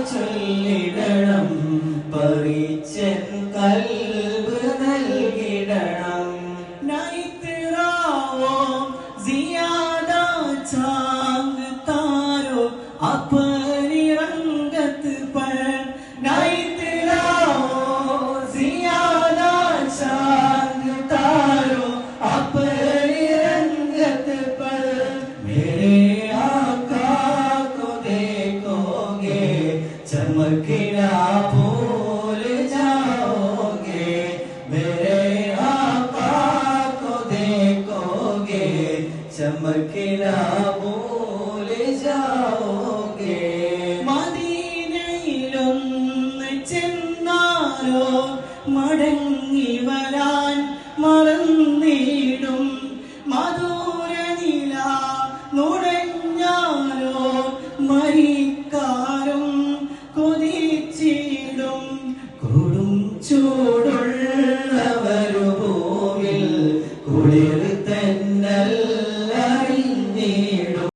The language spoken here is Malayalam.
ചൊല്ലിടണം പറിച്ചൻ കൽബ് നൽകിടണം നൈത്റാവോ സിയാദ ചാങ് താരോ अपनी रंगत पर नैतराओ ज़ियादा चांद तारो अपनी रंगत पर मेरे आका को देखोगे चमकना भूल जाओगे मेरे आका को देखोगे चमकना भूल जाओगे മദീനയിലൊന്ന് ചെന്നാലോ മടങ്ങി വരാൻ മറന്നിടും മധുരനില നുടഞ്ഞാലോ മരിക്കാരും കൊതിച്ചിടും കൊടും ചൂടുള്ളവരു ഭൂവിൽ കുളിർ തന്നൽ